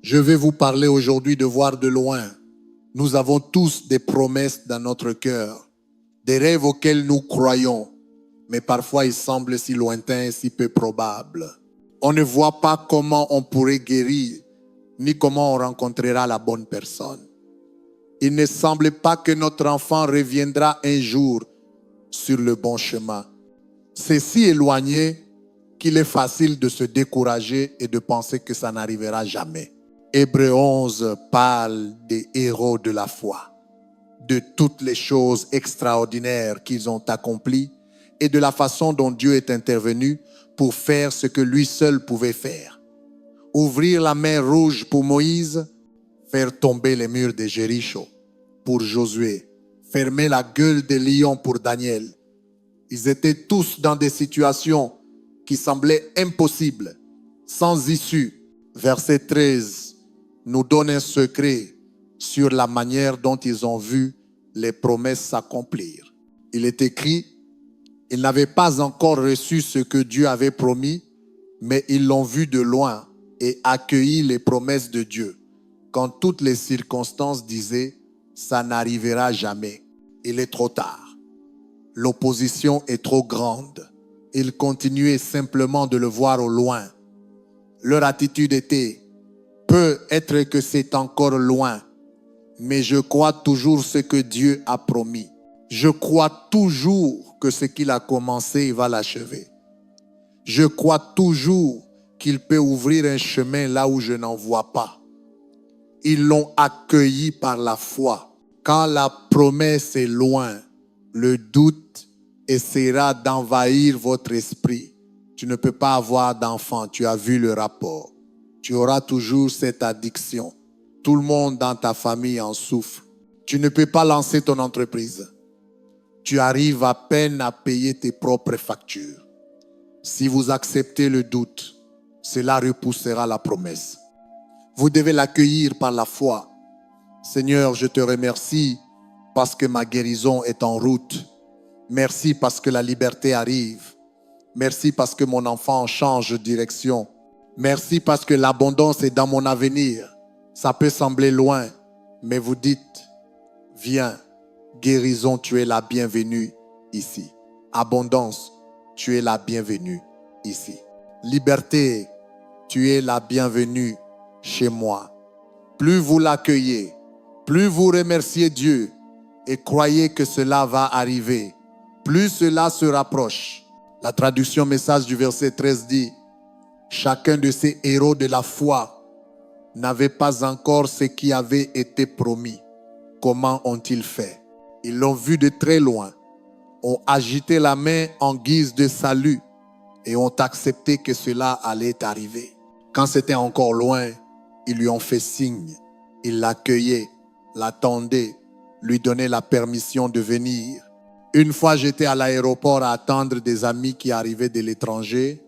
Je vais vous parler aujourd'hui de voir de loin. Nous avons tous des promesses dans notre cœur, des rêves auxquels nous croyons, mais parfois ils semblent si lointains et si peu probables. On ne voit pas comment on pourrait guérir, ni comment on rencontrera la bonne personne. Il ne semble pas que notre enfant reviendra un jour sur le bon chemin. C'est si éloigné qu'il est facile de se décourager et de penser que ça n'arrivera jamais. Hébreux 11 parle des héros de la foi, de toutes les choses extraordinaires qu'ils ont accomplies et de la façon dont Dieu est intervenu pour faire ce que lui seul pouvait faire. Ouvrir la mer Rouge pour Moïse, faire tomber les murs de Jéricho pour Josué, fermer la gueule des lions pour Daniel. Ils étaient tous dans des situations qui semblaient impossibles, sans issue. Verset 13 nous donne un secret sur la manière dont ils ont vu les promesses s'accomplir. Il est écrit, ils n'avaient pas encore reçu ce que Dieu avait promis, mais ils l'ont vu de loin et accueilli les promesses de Dieu, quand toutes les circonstances disaient, ça n'arrivera jamais. Il est trop tard. L'opposition est trop grande. Ils continuaient simplement de le voir au loin. Leur attitude était, peut-être que c'est encore loin, mais je crois toujours ce que Dieu a promis. Je crois toujours que ce qu'il a commencé, il va l'achever. Je crois toujours qu'il peut ouvrir un chemin là où je n'en vois pas. Ils l'ont accueilli par la foi. Quand la promesse est loin, le doute essaiera d'envahir votre esprit. Tu ne peux pas avoir d'enfant, tu as vu le rapport. Tu auras toujours cette addiction. Tout le monde dans ta famille en souffre. Tu ne peux pas lancer ton entreprise. Tu arrives à peine à payer tes propres factures. Si vous acceptez le doute, cela repoussera la promesse. Vous devez l'accueillir par la foi. Seigneur, je te remercie parce que ma guérison est en route. Merci parce que la liberté arrive. Merci parce que mon enfant change de direction. Merci parce que l'abondance est dans mon avenir. Ça peut sembler loin, mais vous dites, viens, guérison, tu es la bienvenue ici. Abondance, tu es la bienvenue ici. Liberté, tu es la bienvenue chez moi. Plus vous l'accueillez, plus vous remerciez Dieu et croyez que cela va arriver, plus cela se rapproche. La traduction message du verset 13 dit, chacun de ces héros de la foi n'avait pas encore ce qui avait été promis. Comment ont-ils fait? Ils l'ont vu de très loin, ont agité la main en guise de salut et ont accepté que cela allait arriver. Quand c'était encore loin, ils lui ont fait signe. Ils l'accueillaient, l'attendaient, lui donnaient la permission de venir. Une fois, j'étais à l'aéroport à attendre des amis qui arrivaient de l'étranger.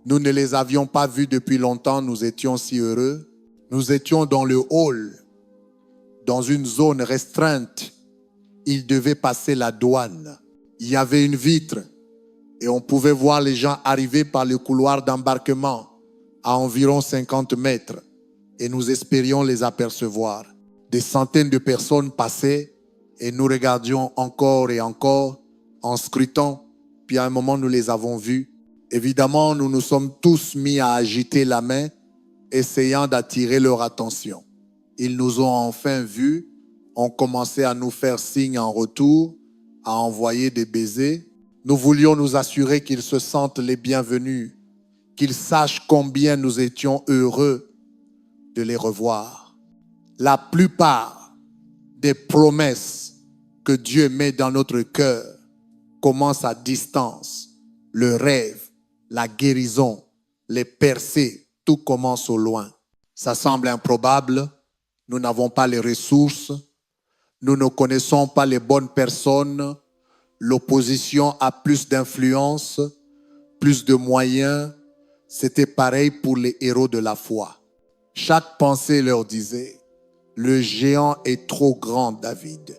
Nous ne les avions pas vus depuis longtemps, nous étions si heureux. Nous étions dans le hall, dans une zone restreinte. Ils devaient passer la douane. Il y avait une vitre et on pouvait voir les gens arriver par le couloir d'embarquement à environ 50 mètres et nous espérions les apercevoir. Des centaines de personnes passaient et nous regardions encore et encore en scrutant. Puis à un moment, nous les avons vus. Évidemment, nous nous sommes tous mis à agiter la main, essayant d'attirer leur attention. Ils nous ont enfin vus, ont commencé à nous faire signe en retour, à envoyer des baisers. Nous voulions nous assurer qu'ils se sentent les bienvenus, qu'ils sachent combien nous étions heureux de les revoir. La plupart des promesses que Dieu met dans notre cœur commencent à distance. Le rêve, la guérison, les percées, tout commence au loin. Ça semble improbable. Nous n'avons pas les ressources. Nous ne connaissons pas les bonnes personnes. L'opposition a plus d'influence, plus de moyens. C'était pareil pour les héros de la foi. Chaque pensée leur disait, le géant est trop grand, David.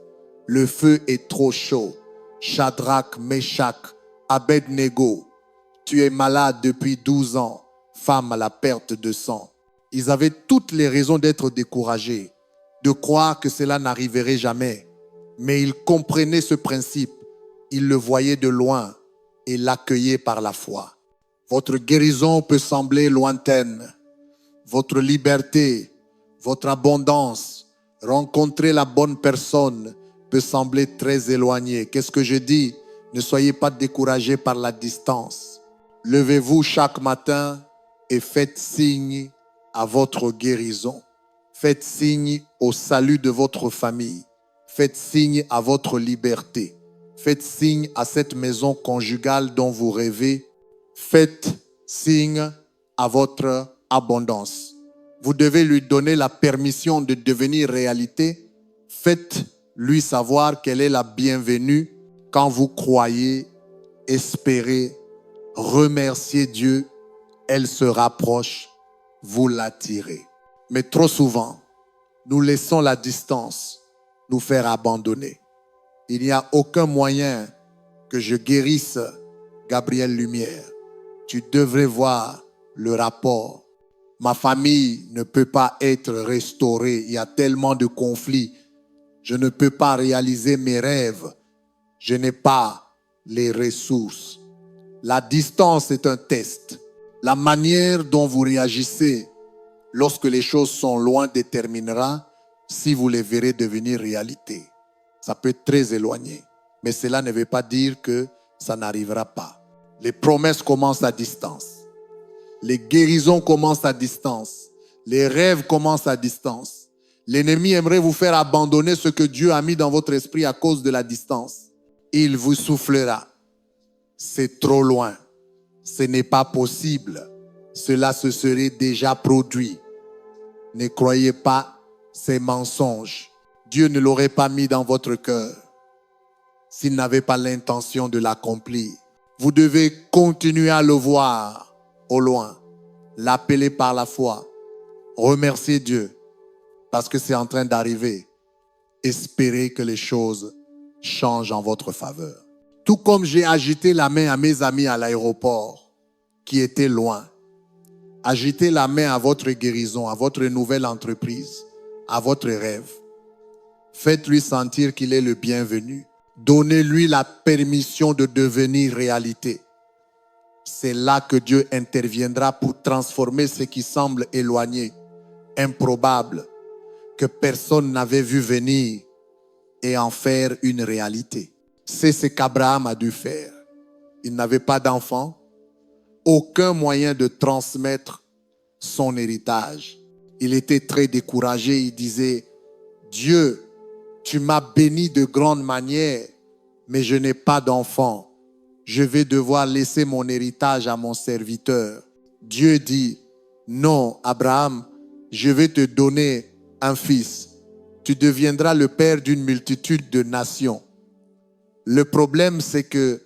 Le feu est trop chaud. Shadrach, Meshach, Abednego, tu es malade depuis 12 ans, femme à la perte de sang. Ils avaient toutes les raisons d'être découragés, de croire que cela n'arriverait jamais. Mais ils comprenaient ce principe. Ils le voyaient de loin et l'accueillaient par la foi. Votre guérison peut sembler lointaine. Votre liberté, votre abondance, rencontrer la bonne personne peut sembler très éloignée. Qu'est-ce que je dis? Ne soyez pas découragés par la distance. Levez-vous chaque matin et faites signe à votre guérison. Faites signe au salut de votre famille. Faites signe à votre liberté. Faites signe à cette maison conjugale dont vous rêvez. Faites signe à votre abondance. Vous devez lui donner la permission de devenir réalité. Faites-lui savoir qu'elle est la bienvenue quand vous croyez, espérez, remerciez Dieu. Elle se rapproche, vous l'attirez. Mais trop souvent, nous laissons la distance nous faire abandonner. Il n'y a aucun moyen que je guérisse Gabriel Lumière. Tu devrais voir le rapport. Ma famille ne peut pas être restaurée. Il y a tellement de conflits. Je ne peux pas réaliser mes rêves. Je n'ai pas les ressources. La distance est un test. La manière dont vous réagissez lorsque les choses sont loin déterminera si vous les verrez devenir réalité. Ça peut être très éloigné. Mais cela ne veut pas dire que ça n'arrivera pas. Les promesses commencent à distance. Les guérisons commencent à distance. Les rêves commencent à distance. L'ennemi aimerait vous faire abandonner ce que Dieu a mis dans votre esprit à cause de la distance. Il vous soufflera. C'est trop loin. Ce n'est pas possible. Cela se serait déjà produit. Ne croyez pas ces mensonges. Dieu ne l'aurait pas mis dans votre cœur s'il n'avait pas l'intention de l'accomplir. Vous devez continuer à le voir au loin, l'appeler par la foi, remercier Dieu parce que c'est en train d'arriver. Espérez que les choses changent en votre faveur. Tout comme j'ai agité la main à mes amis à l'aéroport qui étaient loin, agitez la main à votre guérison, à votre nouvelle entreprise, à votre rêve. Faites-lui sentir qu'il est le bienvenu. Donnez-lui la permission de devenir réalité. C'est là que Dieu interviendra pour transformer ce qui semble éloigné, improbable, que personne n'avait vu venir et en faire une réalité. C'est ce qu'Abraham a dû faire. Il n'avait pas d'enfant, aucun moyen de transmettre son héritage. Il était très découragé. Il disait, Dieu, tu m'as béni de grande manière, mais je n'ai pas d'enfant. Je vais devoir laisser mon héritage à mon serviteur. Dieu dit, non, Abraham, je vais te donner un fils. Tu deviendras le père d'une multitude de nations. Le problème, c'est que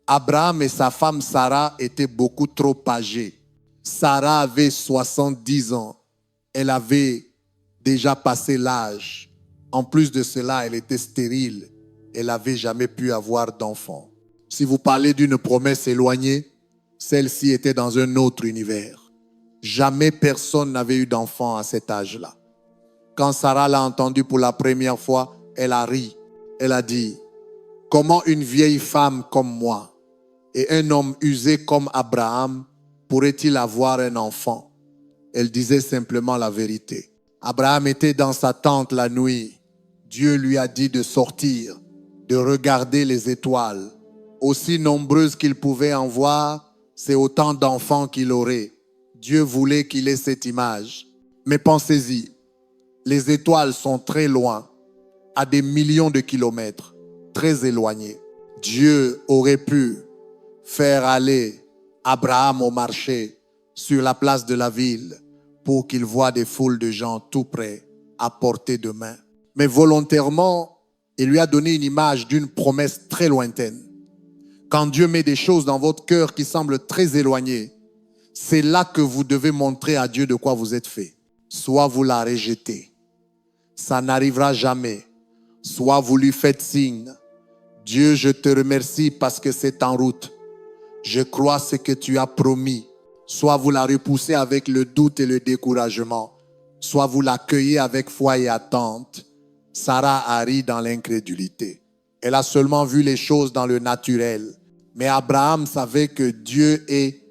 Abraham et sa femme Sarah étaient beaucoup trop âgés. Sarah avait 70 ans. Elle avait déjà passé l'âge. En plus de cela, elle était stérile. Elle n'avait jamais pu avoir d'enfant. Si vous parlez d'une promesse éloignée, celle-ci était dans un autre univers. Jamais personne n'avait eu d'enfant à cet âge-là. Quand Sarah l'a entendu pour la première fois, elle a ri. Elle a dit, comment une vieille femme comme moi et un homme usé comme Abraham pourrait-il avoir un enfant? Elle disait simplement la vérité. Abraham était dans sa tente la nuit. Dieu lui a dit de sortir, de regarder les étoiles. Aussi nombreuses qu'il pouvait en voir, c'est autant d'enfants qu'il aurait. Dieu voulait qu'il ait cette image. Mais pensez-y, les étoiles sont très loin, à des millions de kilomètres, très éloignées. Dieu aurait pu faire aller Abraham au marché, sur la place de la ville, pour qu'il voie des foules de gens tout près, à portée de main. Mais volontairement, il lui a donné une image d'une promesse très lointaine. Quand Dieu met des choses dans votre cœur qui semblent très éloignées, c'est là que vous devez montrer à Dieu de quoi vous êtes fait. Soit vous la rejetez, ça n'arrivera jamais. Soit vous lui faites signe. Dieu, je te remercie parce que c'est en route. Je crois ce que tu as promis. soit vous la repoussez avec le doute et le découragement, soit vous l'accueillez avec foi et attente. Sarah a ri dans l'incrédulité. Elle a seulement vu les choses dans le naturel. Mais Abraham savait que Dieu est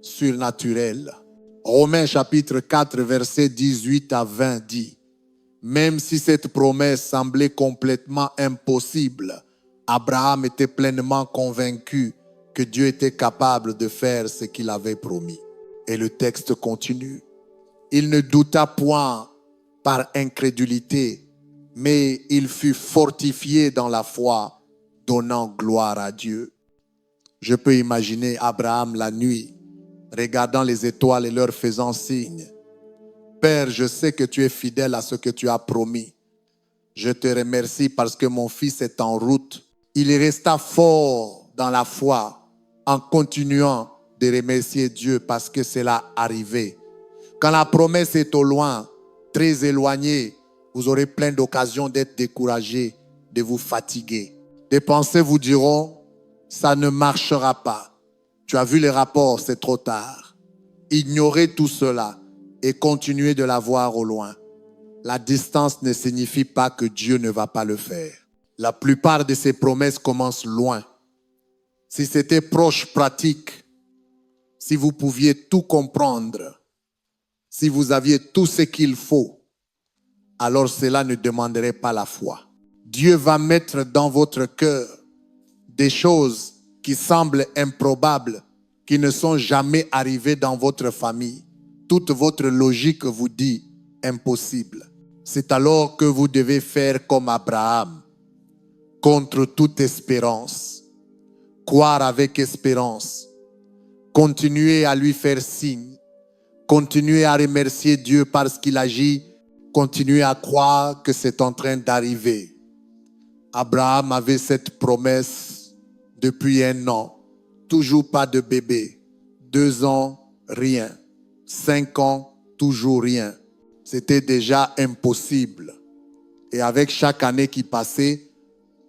surnaturel. Romains chapitre 4, versets 18 à 20 dit, « Même si cette promesse semblait complètement impossible, Abraham était pleinement convaincu que Dieu était capable de faire ce qu'il avait promis. » Et le texte continue. « Il ne douta point par incrédulité, mais il fut fortifié dans la foi, donnant gloire à Dieu. » Je peux imaginer Abraham la nuit, regardant les étoiles et leur faisant signe. « Père, je sais que tu es fidèle à ce que tu as promis. Je te remercie parce que mon fils est en route. » Il resta fort dans la foi en continuant de remercier Dieu parce que cela arrivait. Quand la promesse est au loin, très éloignée, vous aurez plein d'occasions d'être découragé, de vous fatiguer. Des pensées vous diront, ça ne marchera pas. Tu as vu les rapports, c'est trop tard. Ignorez tout cela et continuez de la voir au loin. La distance ne signifie pas que Dieu ne va pas le faire. La plupart de ces promesses commencent loin. Si c'était proche, pratique, si vous pouviez tout comprendre, si vous aviez tout ce qu'il faut, alors cela ne demanderait pas la foi. Dieu va mettre dans votre cœur des choses qui semblent improbables, qui ne sont jamais arrivées dans votre famille. Toute votre logique vous dit impossible. C'est alors que vous devez faire comme Abraham, contre toute espérance, croire avec espérance, continuer à lui faire signe, continuer à remercier Dieu parce qu'il agit, continuer à croire que c'est en train d'arriver. Abraham avait cette promesse depuis 1 an, toujours pas de bébé, 2 ans, rien, 5 ans, toujours rien. C'était déjà impossible. Et avec chaque année qui passait,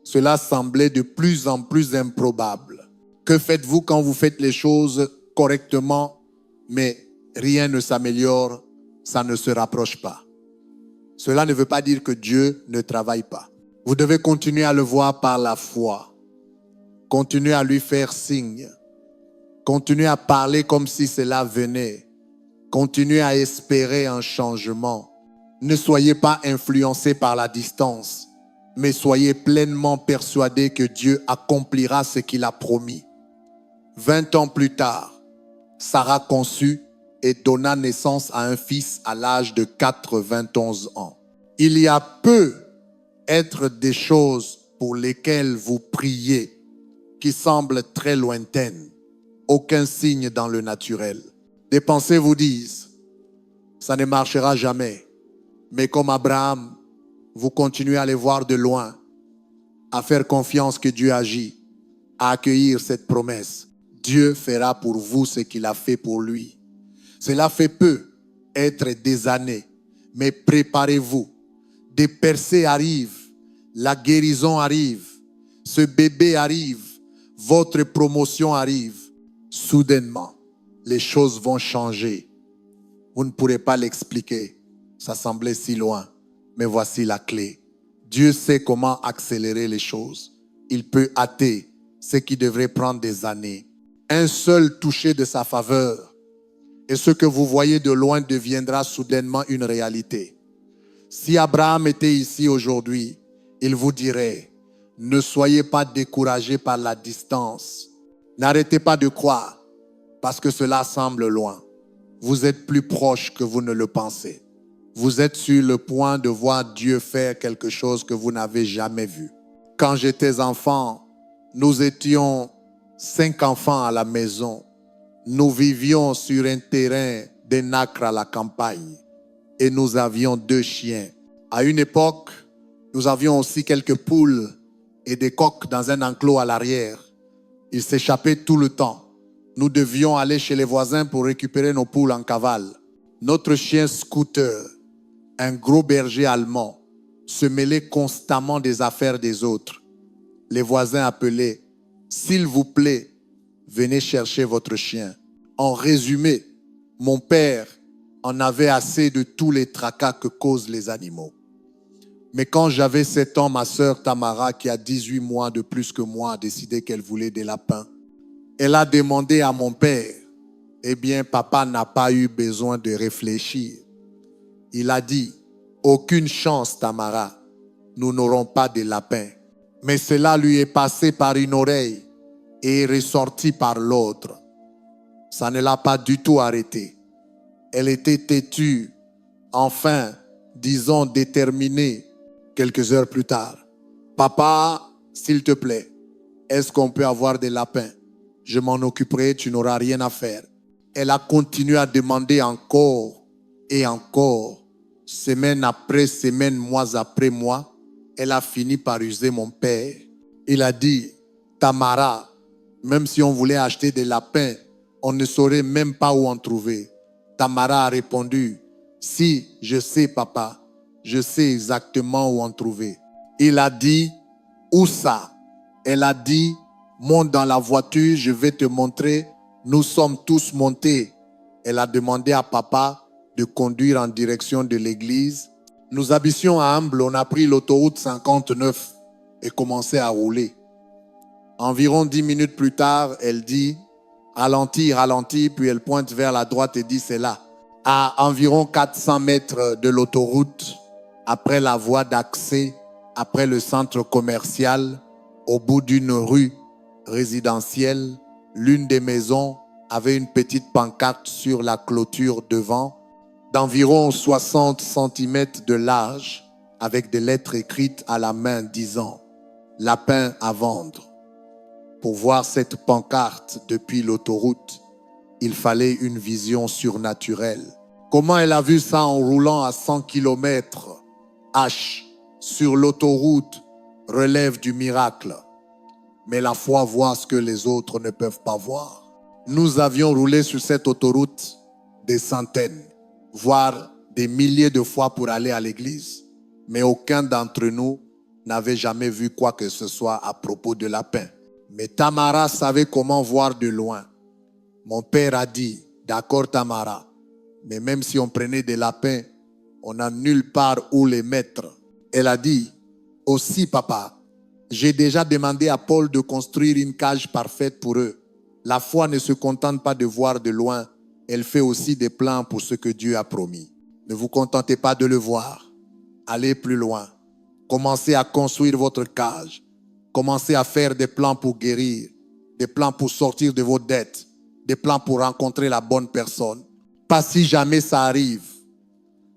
cela semblait de plus en plus improbable. Que faites-vous quand vous faites les choses correctement, mais rien ne s'améliore, ça ne se rapproche pas? Cela ne veut pas dire que Dieu ne travaille pas. Vous devez continuer à le voir par la foi. Continuez à lui faire signe. Continuez à parler comme si cela venait. Continuez à espérer un changement. Ne soyez pas influencés par la distance, mais soyez pleinement persuadés que Dieu accomplira ce qu'il a promis. 20 ans plus tard, Sarah conçut et donna naissance à un fils à l'âge de 91 ans. Il y a peut être des choses pour lesquelles vous priez qui semblent très lointaines. Aucun signe dans le naturel. Des pensées vous disent, ça ne marchera jamais. Mais comme Abraham, vous continuez à les voir de loin, à faire confiance que Dieu agit, à accueillir cette promesse. Dieu fera pour vous ce qu'il a fait pour lui. Cela fait peu être des années, mais préparez-vous. Des percées arrivent, la guérison arrive, ce bébé arrive, votre promotion arrive. Soudainement, les choses vont changer. Vous ne pourrez pas l'expliquer. Ça semblait si loin, mais voici la clé. Dieu sait comment accélérer les choses. Il peut hâter ce qui devrait prendre des années. Un seul toucher de sa faveur, et ce que vous voyez de loin deviendra soudainement une réalité. Si Abraham était ici aujourd'hui, il vous dirait, ne soyez pas découragés par la distance. N'arrêtez pas de croire, parce que cela semble loin. Vous êtes plus proche que vous ne le pensez. Vous êtes sur le point de voir Dieu faire quelque chose que vous n'avez jamais vu. Quand j'étais enfant, nous étions 5 enfants à la maison. Nous vivions sur un terrain de nacre à la campagne et nous avions 2 chiens. À une époque, nous avions aussi quelques poules et des coqs dans un enclos à l'arrière. Ils s'échappaient tout le temps. Nous devions aller chez les voisins pour récupérer nos poules en cavale. Notre chien Scooter, un gros berger allemand, se mêlait constamment des affaires des autres. Les voisins appelaient « S'il vous plaît, venez chercher votre chien ». En résumé, Mon père en avait assez de tous les tracas que causent les animaux. Mais quand j'avais 7 ans, ma sœur Tamara, qui a 18 mois de plus que moi, a décidé qu'elle voulait des lapins. Elle a demandé à mon père. Eh bien, papa n'a pas eu besoin de réfléchir. Il a dit, aucune chance, Tamara, nous n'aurons pas de lapins. Mais cela lui est passé par une oreille et est ressorti par l'autre. Ça ne l'a pas du tout arrêté. Elle était têtue, enfin, disons déterminée, quelques heures plus tard. Papa, s'il te plaît, est-ce qu'on peut avoir des lapins? Je m'en occuperai, tu n'auras rien à faire. Elle a continué à demander encore et encore, semaine après semaine, mois après mois. Elle a fini par user mon père. Il a dit, Tamara, même si on voulait acheter des lapins, on ne saurait même pas où en trouver. Tamara a répondu, si, je sais papa, je sais exactement où en trouver. Il a dit, où ça? Elle a dit, monte dans la voiture, je vais te montrer. Nous sommes tous montés. Elle a demandé à papa de conduire en direction de l'église. Nous habitions à Amble, on a pris l'autoroute 59 et commencé à rouler. Environ 10 minutes plus tard, elle dit, ralentis, ralentis, puis elle pointe vers la droite et dit, c'est là. À environ 400 mètres de l'autoroute, après la voie d'accès, après le centre commercial, au bout d'une rue résidentielle, l'une des maisons avait une petite pancarte sur la clôture devant, d'environ 60 cm de large, avec des lettres écrites à la main disant « Lapin à vendre ». Pour voir cette pancarte depuis l'autoroute, il fallait une vision surnaturelle. Comment elle a vu ça en roulant à 100 km H sur l'autoroute relève du miracle. Mais la foi voit ce que les autres ne peuvent pas voir. Nous avions roulé sur cette autoroute des centaines, voire des milliers de fois pour aller à l'église. Mais aucun d'entre nous n'avait jamais vu quoi que ce soit à propos de lapin. Mais Tamara savait comment voir de loin. Mon père a dit, d'accord Tamara, mais même si on prenait des lapins, on n'a nulle part où les mettre. Elle a dit, aussi papa, j'ai déjà demandé à Paul de construire une cage parfaite pour eux. La foi ne se contente pas de voir de loin, elle fait aussi des plans pour ce que Dieu a promis. Ne vous contentez pas de le voir, allez plus loin. Commencez à construire votre cage. Commencez à faire des plans pour guérir, des plans pour sortir de vos dettes, des plans pour rencontrer la bonne personne. Pas si jamais ça arrive,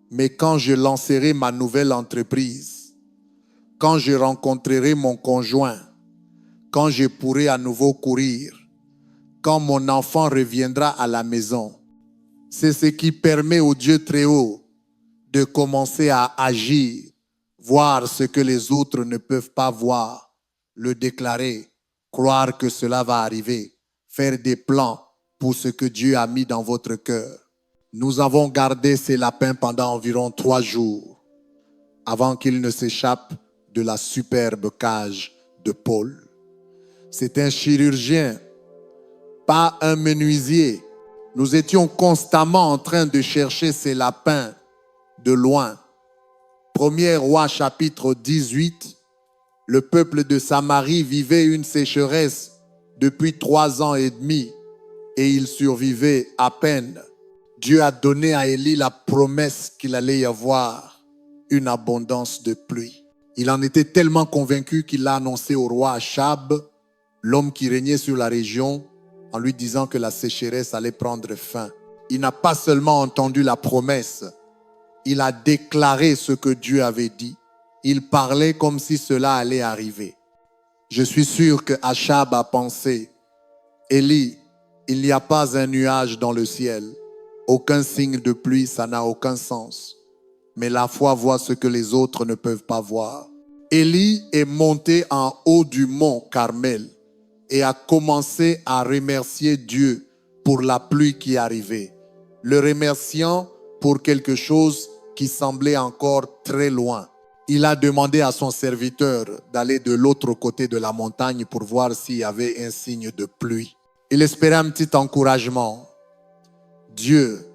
mais quand je lancerai ma nouvelle entreprise, quand je rencontrerai mon conjoint, quand je pourrai à nouveau courir, quand mon enfant reviendra à la maison. C'est ce qui permet au Dieu très haut de commencer à agir, voir ce que les autres ne peuvent pas voir, le déclarer, croire que cela va arriver, faire des plans pour ce que Dieu a mis dans votre cœur. Nous avons gardé ces lapins pendant environ 3 jours avant qu'ils ne s'échappent de la superbe cage de Paul. C'est un chirurgien, pas un menuisier. Nous étions constamment en train de chercher ces lapins de loin. 1er Roi chapitre 18, le peuple de Samarie vivait une sécheresse depuis 3 ans et demi et il survivait à peine. Dieu a donné à Élie la promesse qu'il allait y avoir une abondance de pluie. Il en était tellement convaincu qu'il l'a annoncé au roi Achab, l'homme qui régnait sur la région, en lui disant que la sécheresse allait prendre fin. Il n'a pas seulement entendu la promesse, il a déclaré ce que Dieu avait dit. Il parlait comme si cela allait arriver. Je suis sûr que Achab a pensé, Élie, il n'y a pas un nuage dans le ciel. Aucun signe de pluie, ça n'a aucun sens. Mais la foi voit ce que les autres ne peuvent pas voir. Élie est monté en haut du mont Carmel et a commencé à remercier Dieu pour la pluie qui arrivait. Le remerciant pour quelque chose qui semblait encore très loin. Il a demandé à son serviteur d'aller de l'autre côté de la montagne pour voir s'il y avait un signe de pluie. Il espérait un petit encouragement. Dieu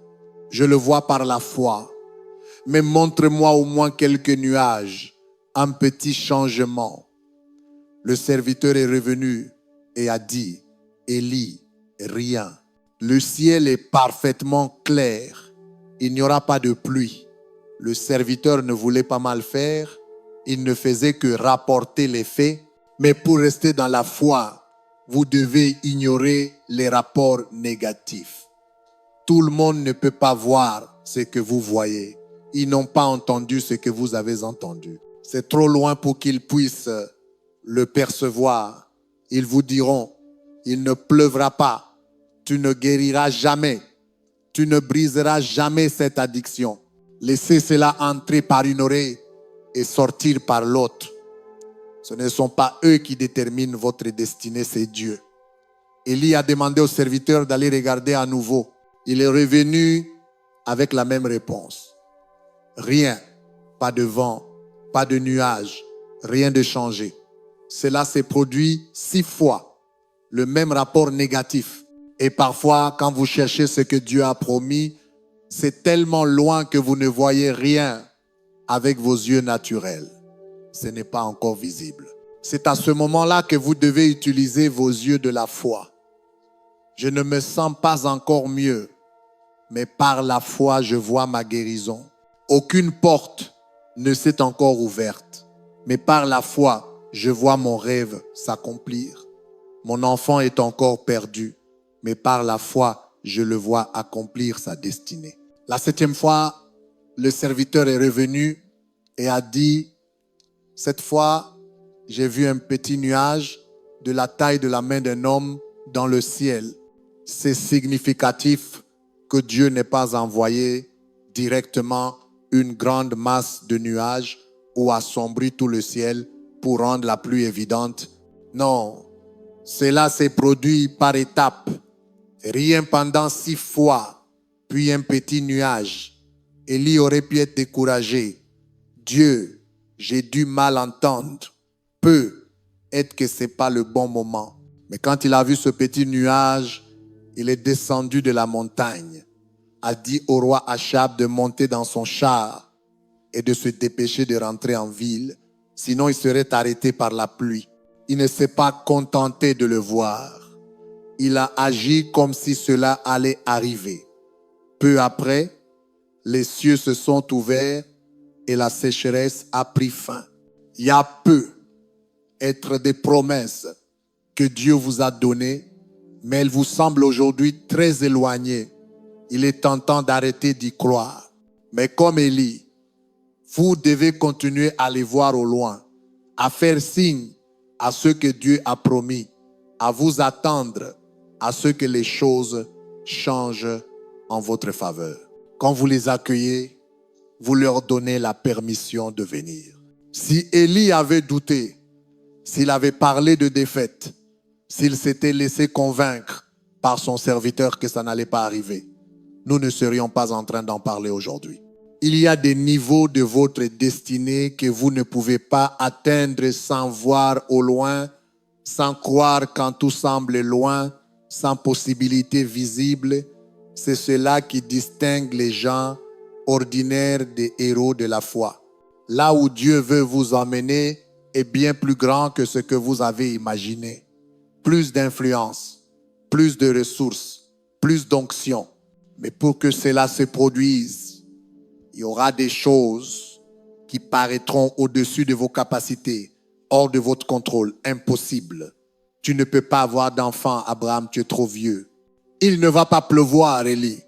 Je le vois par la foi. Mais montre-moi au moins quelques nuages, un petit changement. Le serviteur est revenu et a dit, Élie, rien. Le ciel est parfaitement clair. Il n'y aura pas de pluie. Le serviteur ne voulait pas mal faire. Il ne faisait que rapporter les faits. Mais pour rester dans la foi, vous devez ignorer les rapports négatifs. Tout le monde ne peut pas voir ce que vous voyez. Ils n'ont pas entendu ce que vous avez entendu. C'est trop loin pour qu'ils puissent le percevoir. Ils vous diront, il ne pleuvra pas. Tu ne guériras jamais. Tu ne briseras jamais cette addiction. Laissez cela entrer par une oreille et sortir par l'autre. Ce ne sont pas eux qui déterminent votre destinée, c'est Dieu. Élie a demandé au serviteur d'aller regarder à nouveau. Il est revenu avec la même réponse. Rien, pas de vent, pas de nuages, rien de changé. Cela s'est produit 6 fois, le même rapport négatif. Et parfois, quand vous cherchez ce que Dieu a promis, c'est tellement loin que vous ne voyez rien avec vos yeux naturels. Ce n'est pas encore visible. C'est à ce moment-là que vous devez utiliser vos yeux de la foi. Je ne me sens pas encore mieux, mais par la foi, je vois ma guérison. Aucune porte ne s'est encore ouverte, mais par la foi, je vois mon rêve s'accomplir. Mon enfant est encore perdu, mais par la foi, je le vois accomplir sa destinée. La 7e fois, le serviteur est revenu et a dit, cette fois, j'ai vu un petit nuage de la taille de la main d'un homme dans le ciel. C'est significatif que Dieu n'ait pas envoyé directement une grande masse de nuages ou assombri tout le ciel pour rendre la pluie évidente. Non, cela s'est produit par étapes. Rien pendant 6 fois, puis un petit nuage. Élie aurait pu être découragé. Dieu, j'ai du mal à entendre. Peut être que ce n'est pas le bon moment. Mais quand il a vu ce petit nuage, il est descendu de la montagne, a dit au roi Achab de monter dans son char et de se dépêcher de rentrer en ville, sinon il serait arrêté par la pluie. Il ne s'est pas contenté de le voir. Il a agi comme si cela allait arriver. Peu après, les cieux se sont ouverts et la sécheresse a pris fin. Il y a peu être des promesses que Dieu vous a données, mais elles vous semblent aujourd'hui très éloignées. Il est tentant d'arrêter d'y croire. Mais comme Élie, vous devez continuer à les voir au loin, à faire signe à ce que Dieu a promis, à vous attendre à ce que les choses changent en votre faveur. Quand vous les accueillez, vous leur donnez la permission de venir. Si Élie avait douté, s'il avait parlé de défaite, s'il s'était laissé convaincre par son serviteur que ça n'allait pas arriver, nous ne serions pas en train d'en parler aujourd'hui. Il y a des niveaux de votre destinée que vous ne pouvez pas atteindre sans voir au loin, sans croire quand tout semble loin, sans possibilité visible. C'est cela qui distingue les gens ordinaires des héros de la foi. Là où Dieu veut vous emmener est bien plus grand que ce que vous avez imaginé. Plus d'influence, plus de ressources, plus d'onction. Mais pour que cela se produise, il y aura des choses qui paraîtront au-dessus de vos capacités, hors de votre contrôle, impossible. Tu ne peux pas avoir d'enfant, Abraham, tu es trop vieux. Il ne va pas pleuvoir, Élie.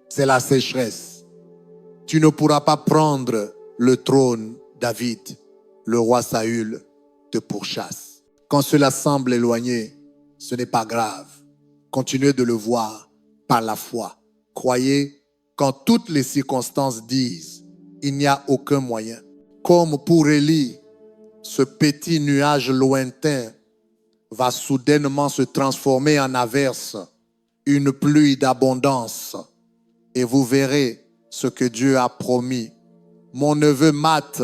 C'est la sécheresse. Tu ne pourras pas prendre le trône, David. Le roi Saül te pourchasse. Quand cela semble éloigné, ce n'est pas grave. Continuez de le voir par la foi. Croyez quand toutes les circonstances disent, il n'y a aucun moyen. Comme pour Élie, ce petit nuage lointain va soudainement se transformer en averse, une pluie d'abondance. Et vous verrez ce que Dieu a promis. Mon neveu Matt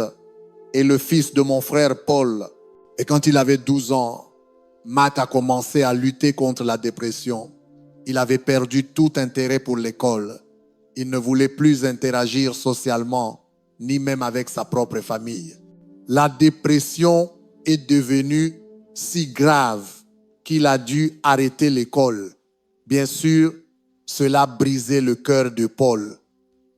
est le fils de mon frère Paul. Et quand il avait 12 ans, Matt a commencé à lutter contre la dépression. Il avait perdu tout intérêt pour l'école. Il ne voulait plus interagir socialement, ni même avec sa propre famille. La dépression est devenue si grave qu'il a dû arrêter l'école. Bien sûr, cela brisait le cœur de Paul.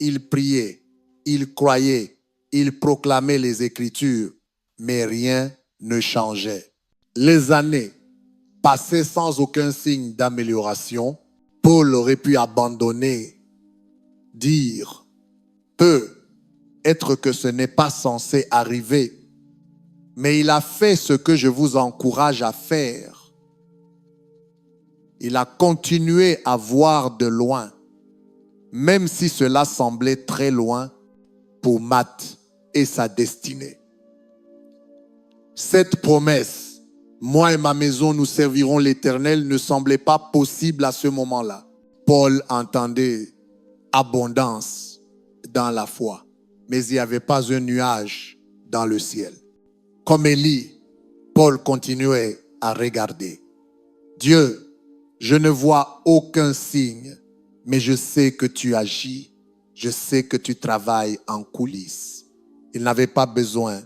Il priait, il croyait, il proclamait les Écritures, mais rien ne changeait. Les années passaient sans aucun signe d'amélioration. Paul aurait pu abandonner, dire, peut être que ce n'est pas censé arriver, mais il a fait ce que je vous encourage à faire. Il a continué à voir de loin, même si cela semblait très loin pour Matt et sa destinée. Cette promesse, moi et ma maison, nous servirons l'Éternel, ne semblait pas possible à ce moment-là. Paul entendait abondance dans la foi, mais il n'y avait pas un nuage dans le ciel. Comme Élie, Paul continuait à regarder. Dieu, je ne vois aucun signe, mais je sais que tu agis, je sais que tu travailles en coulisses. Il n'avait pas besoin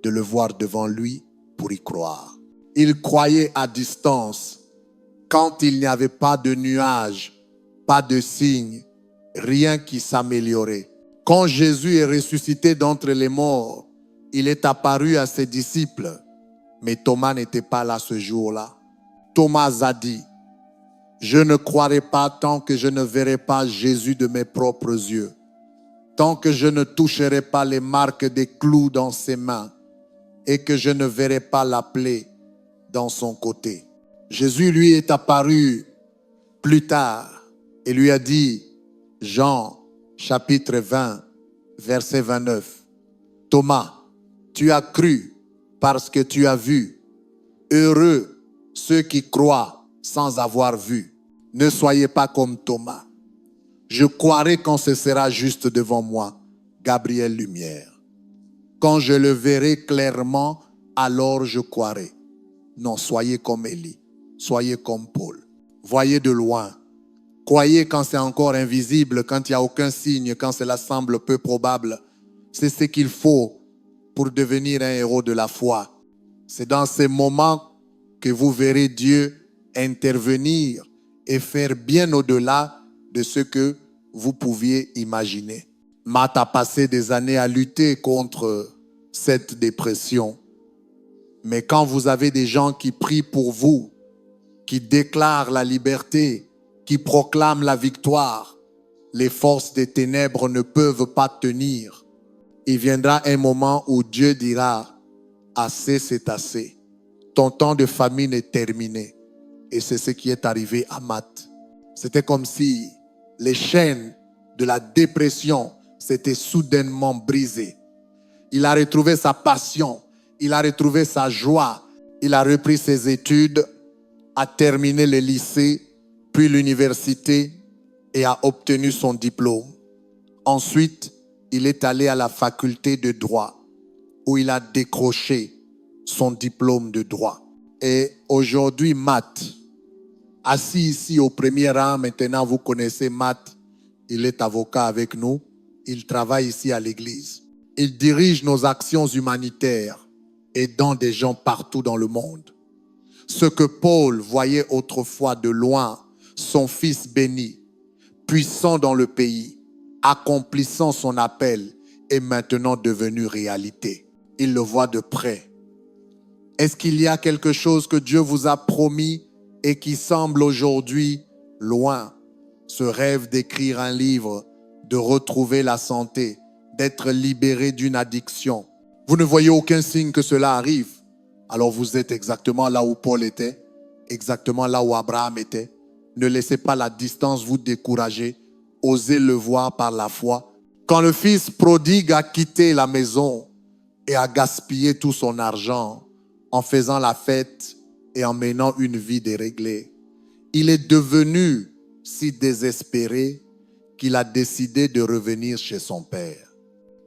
de le voir devant lui pour y croire. Il croyait à distance quand il n'y avait pas de nuages, pas de signes, rien qui s'améliorait. Quand Jésus est ressuscité d'entre les morts, il est apparu à ses disciples, mais Thomas n'était pas là ce jour-là. Thomas a dit, je ne croirai pas tant que je ne verrai pas Jésus de mes propres yeux, tant que je ne toucherai pas les marques des clous dans ses mains et que je ne verrai pas la plaie dans son côté. Jésus lui est apparu plus tard et lui a dit, Jean chapitre 20, verset 29, Thomas, tu as cru parce que tu as vu. Heureux ceux qui croient sans avoir vu. Ne soyez pas comme Thomas. Je croirai quand ce sera juste devant moi. Gabriel Lumière. Quand je le verrai clairement, alors je croirai. Non, soyez comme Élie. Soyez comme Paul. Voyez de loin. Croyez quand c'est encore invisible, quand il n'y a aucun signe, quand cela semble peu probable. C'est ce qu'il faut pour devenir un héros de la foi. C'est dans ces moments que vous verrez Dieu intervenir et faire bien au-delà de ce que vous pouviez imaginer. Matt a passé des années à lutter contre cette dépression. Mais quand vous avez des gens qui prient pour vous, qui déclarent la liberté, qui proclament la victoire, les forces des ténèbres ne peuvent pas tenir. Il viendra un moment où Dieu dira, assez c'est assez. Ton temps de famine est terminé. Et c'est ce qui est arrivé à Matt. C'était comme si les chaînes de la dépression s'étaient soudainement brisées. Il a retrouvé sa passion, il a retrouvé sa joie, il a repris ses études, a terminé le lycée, puis l'université et a obtenu son diplôme. Ensuite, il est allé à la faculté de droit où il a décroché son diplôme de droit. Et aujourd'hui, Matt, assis ici au premier rang, maintenant vous connaissez Matt, il est avocat avec nous, il travaille ici à l'église. Il dirige nos actions humanitaires, aidant des gens partout dans le monde. Ce que Paul voyait autrefois de loin, son fils béni, puissant dans le pays, accomplissant son appel, est maintenant devenu réalité. Il le voit de près. Est-ce qu'il y a quelque chose que Dieu vous a promis et qui semble aujourd'hui loin? Ce rêve d'écrire un livre, de retrouver la santé, d'être libéré d'une addiction. Vous ne voyez aucun signe que cela arrive. Alors vous êtes exactement là où Paul était, exactement là où Abraham était. Ne laissez pas la distance vous décourager. Osez le voir par la foi. Quand le fils prodigue a quitté la maison et a gaspillé tout son argent en faisant la fête et en menant une vie déréglée, il est devenu si désespéré qu'il a décidé de revenir chez son père.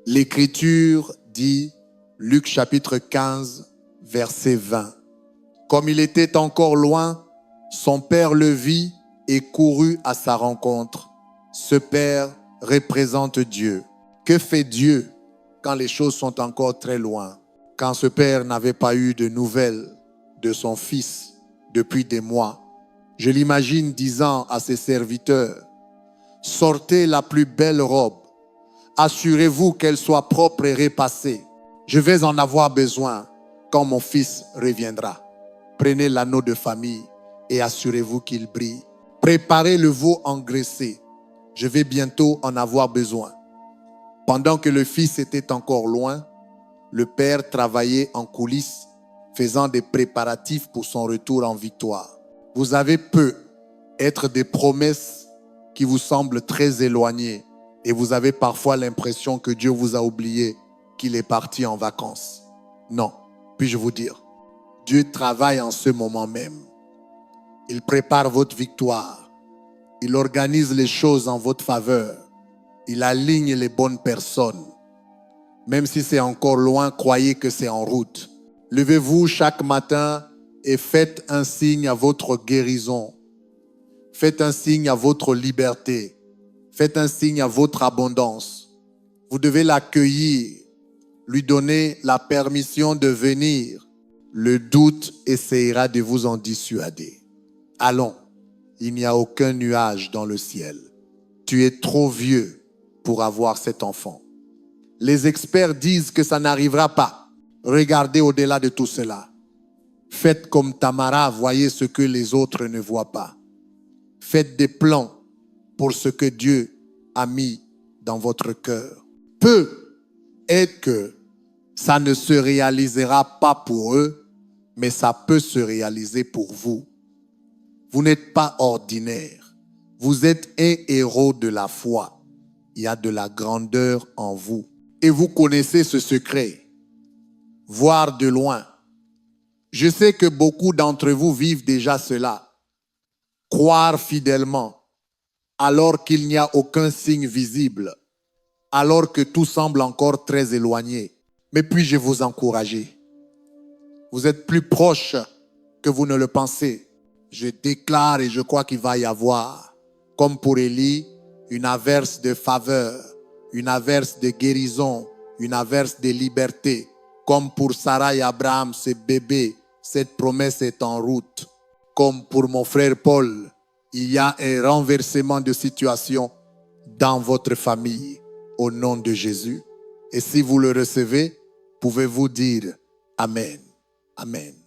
L'Écriture dit, Luc chapitre 15, verset 20. Comme il était encore loin, son père le vit et courut à sa rencontre. Ce père représente Dieu. Que fait Dieu quand les choses sont encore très loin? Quand ce père n'avait pas eu de nouvelles de son fils depuis des mois, je l'imagine disant à ses serviteurs, « Sortez la plus belle robe, assurez-vous qu'elle soit propre et repassée. Je vais en avoir besoin quand mon fils reviendra. Prenez l'anneau de famille et assurez-vous qu'il brille. Préparez le veau engraissé, je vais bientôt en avoir besoin. » Pendant que le fils était encore loin, le père travaillait en coulisses, faisant des préparatifs pour son retour en victoire. Vous avez peu être des promesses qui vous semblent très éloignées et vous avez parfois l'impression que Dieu vous a oublié, qu'il est parti en vacances. Non, puis-je vous dire, Dieu travaille en ce moment même. Il prépare votre victoire. Il organise les choses en votre faveur. Il aligne les bonnes personnes. Même si c'est encore loin, croyez que c'est en route. Levez-vous chaque matin et faites un signe à votre guérison. Faites un signe à votre liberté. Faites un signe à votre abondance. Vous devez l'accueillir, lui donner la permission de venir. Le doute essayera de vous en dissuader. Allons, il n'y a aucun nuage dans le ciel. Tu es trop vieux pour avoir cet enfant. Les experts disent que ça n'arrivera pas. Regardez au-delà de tout cela. Faites comme Tamara, voyez ce que les autres ne voient pas. Faites des plans pour ce que Dieu a mis dans votre cœur. Peu est que ça ne se réalisera pas pour eux, mais ça peut se réaliser pour vous. Vous n'êtes pas ordinaire. Vous êtes un héros de la foi. Il y a de la grandeur en vous. Et vous connaissez ce secret. Voir de loin. Je sais que beaucoup d'entre vous vivent déjà cela. Croire fidèlement, alors qu'il n'y a aucun signe visible, alors que tout semble encore très éloigné. Mais puis-je vous encourager? Vous êtes plus proche que vous ne le pensez. Je déclare et je crois qu'il va y avoir, comme pour Élie, une averse de faveur, une averse de guérison, une averse de liberté. Comme pour Sarah et Abraham, ces bébés, cette promesse est en route. Comme pour mon frère Paul, il y a un renversement de situation dans votre famille, au nom de Jésus. Et si vous le recevez, pouvez-vous dire Amen. Amen.